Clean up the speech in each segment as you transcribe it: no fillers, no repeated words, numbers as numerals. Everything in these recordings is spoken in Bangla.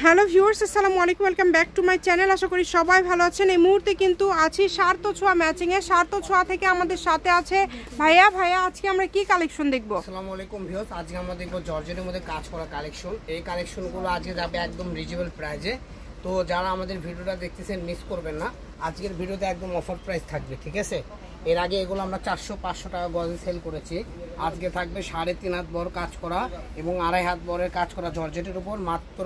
হ্যালো ভিউয়ার্স, আসসালামু আলাইকুম, welcome back to my channel. আশা করি সবাই ভালো আছেন। এই মুহূর্তে কিন্তু আছি সার্থ ছোঁয়া ম্যাচিংয়ে। সার্থ ছোঁয়া থেকে আমাদের সাথে আছে ভাইয়া। আজকে আমরা কি কালেকশন দেখবো? আসসালামু আলাইকুম ভিউয়ার্স, আজকে আমরা দেখবো জর্জেটের মধ্যে কাজ করা কালেকশন। এই কালেকশনগুলো আজকে যাবে একদম রিজনেবল প্রাইসে। তো যারা আমাদের ভিডিওটা দেখতেছেন মিস করবেন না, আজকের ভিডিওতে একদম অফার প্রাইস থাকবে, ঠিক আছে? এর আগে এগুলো আমরা 400-500 টাকা গজে সেল করেছি। আজকে থাকবে 3.5 হাত বড় কাজ করা এবং 2.5 হাত বড়ের কাজ করা জর্জেটের উপর মাত্র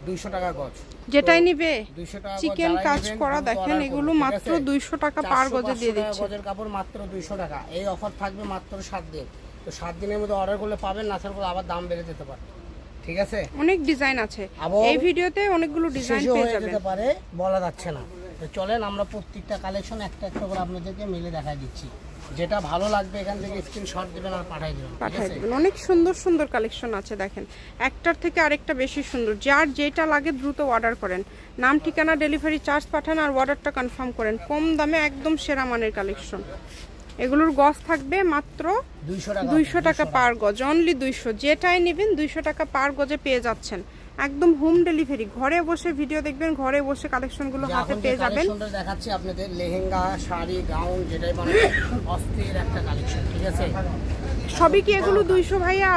200 টাকা গজ। যেটাই নিবে 200 টাকা চিকেন কাজ করা, দেখেন এগুলো মাত্র 200 টাকা পার গজে দিয়ে দিচ্ছে। গজের কাপড় মাত্র 200 টাকা। এই অফার থাকবে মাত্র 7 দিন। তো 7 দিনের মধ্যে অর্ডার করলে পাবেন, না ছাড়া আবার দাম বেড়ে যেতে পারে, ঠিক আছে? অনেক ডিজাইন আছে এই ভিডিওতে, অনেকগুলো ডিজাইন পেয়ে যাবেন, যেতে পারে বলা যাচ্ছে না। তো চলেন আমরা প্রত্যেকটা কালেকশন একটা একটা করে আপনাদেরকে মিলে দেখাই দিচ্ছি। যেটা ভালো লাগবে এখান থেকে স্ক্রিনশট দিবেন আর পাঠিয়ে দিবেন। অনেক সুন্দর সুন্দর কালেকশন আছে, দেখেন একটার থেকে আরেকটা বেশি সুন্দর। যার যেটা লাগে দ্রুত অর্ডার করেন, নাম ঠিকানা ডেলিভারি চার্জ পাঠান আর অর্ডারটা কনফার্ম করেন। কম দামে একদম সেরা মানের কালেকশন। এগুলোর গজ থাকবে মাত্র 200 টাকা পার গজ, অনলি 200। যেটাই নেবেন 200 টাকা পার গজে পেয়ে যাচ্ছেন, একদম হোম ডেলিভারি। ঘরে বসে ভিডিও দেখবেন, ঘরে বসে কালেকশনগুলো হাতে পেয়ে যাবেন। দেখাচ্ছি আপনাদের লেহেঙ্গা, শাড়ি, গাউন, যেটাই বানাবে অস্থির একটা কালেকশন, ঠিক আছে? সবই কি এগুলো 200 ভাইয়া?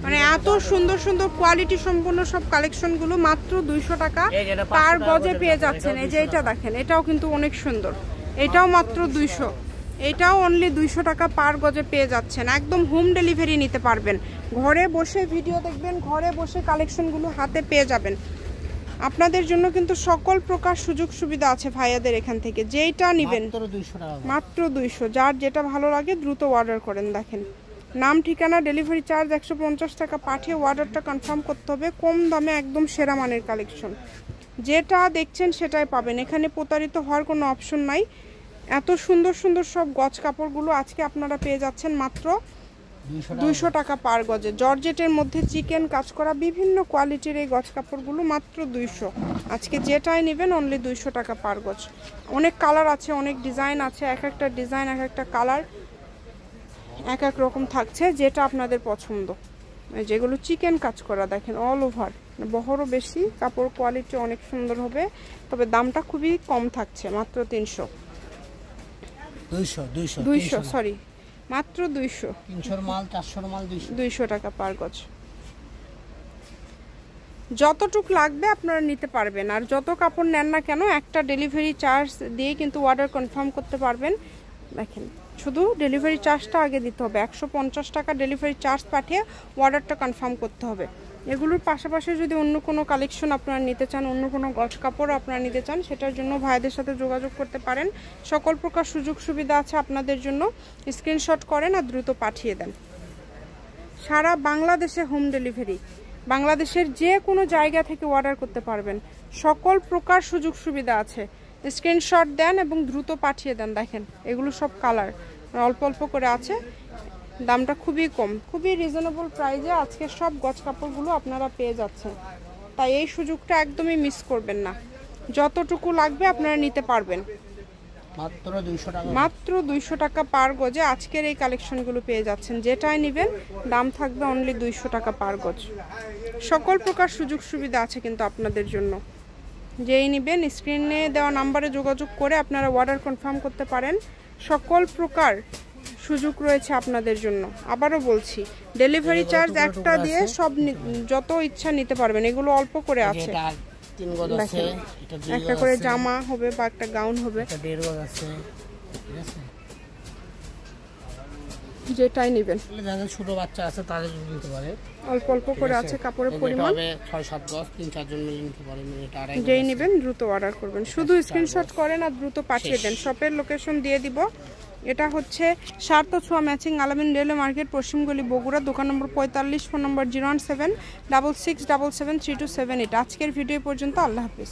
মানে এত সুন্দর সুন্দর কোয়ালিটি সম্পন্ন সব কালেকশনগুলো মাত্র 200 টাকা পার গজে পেয়ে যাচ্ছেন। এই যে এটা দেখেন, এটাও কিন্তু অনেক সুন্দর, এটাও মাত্র 200। এটাও অনলি 200 টাকা পার গজে পেয়ে যাচ্ছেন। একদম হোম ডেলিভারি নিতে পারবেন, ঘরে বসে ভিডিও দেখবেন, ঘরে বসে কালেকশনগুলো হাতে পেয়ে যাবেন। আপনাদের জন্য কিন্তু সকল প্রকার সুযোগ সুবিধা আছে ভাইয়াদের এখান থেকে। যেইটা নেবেন মাত্র 200। যার যেটা ভালো লাগে দ্রুত অর্ডার করেন। দেখেন নাম ঠিকানা ডেলিভারি চার্জ 150 টাকা পাঠিয়ে অর্ডারটা কনফার্ম করতে হবে। কম দামে একদম সেরা মানের কালেকশন। যেটা দেখছেন সেটাই পাবেন, এখানে প্রতারিত হওয়ার কোনো অপশন নাই। এত সুন্দর সুন্দর সব গজ কাপড়গুলো আজকে আপনারা পেয়ে যাচ্ছেন মাত্র 200 টাকা পার গজে। জর্জেটের মধ্যে চিকেন কাজ করা বিভিন্ন কোয়ালিটির এই গজ কাপড়গুলো মাত্র 200। আজকে যেটাই নেবেন অনলি 200 টাকা পার গজ। অনেক কালার আছে, অনেক ডিজাইন আছে, এক একটা ডিজাইন এক একটা কালার এক এক রকম থাকছে, যেটা আপনাদের পছন্দ। যেগুলো চিকেন কাজ করা দেখেন অল ওভার, বহরও বেশি, কাপড় কোয়ালিটি অনেক সুন্দর হবে, তবে দামটা খুবই কম থাকছে, মাত্র 200 সরি মাত্র 200। 300 মাল 400 মাল 200 টাকা পার গজ। যতটুক লাগবে আপনারা নিতে পারবেন, আর যত কাপড় নেন না কেন একটা ডেলিভারি চার্জ দিয়ে কিন্তু অর্ডার কনফার্ম করতে পারবেন। দেখেন শুধু ডেলিভারি চার্জটা আগে দিতে হবে, 150 টাকা ডেলিভারি চার্জ পাঠিয়ে অর্ডারটা কনফার্ম করতে হবে। এগুলোর পাশাপাশি যদি অন্য কোনো কালেকশন আপনারা নিতে চান, অন্য কোনো গজ কাপড় আপনারা নিতে চান, সেটার জন্য ভাইদের সাথে যোগাযোগ করতে পারেন। সকল প্রকার সুযোগ সুবিধা আছে আপনাদের জন্য। স্ক্রিনশট করেন আর দ্রুত পাঠিয়ে দেন। সারা বাংলাদেশে হোম ডেলিভারি, বাংলাদেশের যে কোনো জায়গা থেকে অর্ডার করতে পারবেন। সকল প্রকার সুযোগ সুবিধা আছে। স্ক্রিনশট দেন এবং দ্রুত পাঠিয়ে দেন। দেখেন এগুলো সব কালার অল্প অল্প করে আছে, দামটা খুবই কম, খুবই রিজনেবল প্রাইসে আজকে সব গজ কাপড়গুলো আপনারা পেয়ে যাচ্ছেন। তাই এই সুযোগটা একদমই মিস করবেন না। যতটুকু লাগবে আপনারা নিতে পারবেন, মাত্র 200 টাকা পার গজে আজকের এই কালেকশনগুলো পেয়ে যাচ্ছেন। যেটাই নেবেন দাম থাকবে অনলি 200 টাকা পার গজ। সকল প্রকার সুযোগ সুবিধা আছে কিন্তু আপনাদের জন্য। যেই নেবেন স্ক্রিনে দেওয়া নাম্বারে যোগাযোগ করে আপনারা অর্ডার কনফার্ম করতে পারেন। সকল প্রকার সুযোগ রয়েছে আপনাদের জন্য। আবারও বলছি, ডেলিভারি চার্জ একটা দিয়ে সব যত ইচ্ছা নিতে পারবেন। এগুলো অল্প করে আছে, একটা করে জামা হবে বা একটা গাউন হবে, যেটাই নেবেন। ছোট বাচ্চা আছে তাদের নিতে পারে, অল্প অল্প করে আছে কাপড়ের পরিমাণ, 6-7 গজ 3-4 জন মিলে নিতে পারে। যেই নেবেন দ্রুত অর্ডার করবেন, শুধু স্ক্রিনশট করেন আর দ্রুত পাঠিয়ে দেন। শপের লোকেশন দিয়ে দিব। এটা হচ্ছে সার্থ ছোঁয়া ম্যাচিং, আলামিন রেলওয়ে মার্কেট, পশ্চিমগলি, বগুড়া। দোকান নম্বর 45, ফোন নম্বর 01766773278। আজকের ভিডিও পর্যন্ত, আল্লাহ হাফিজ।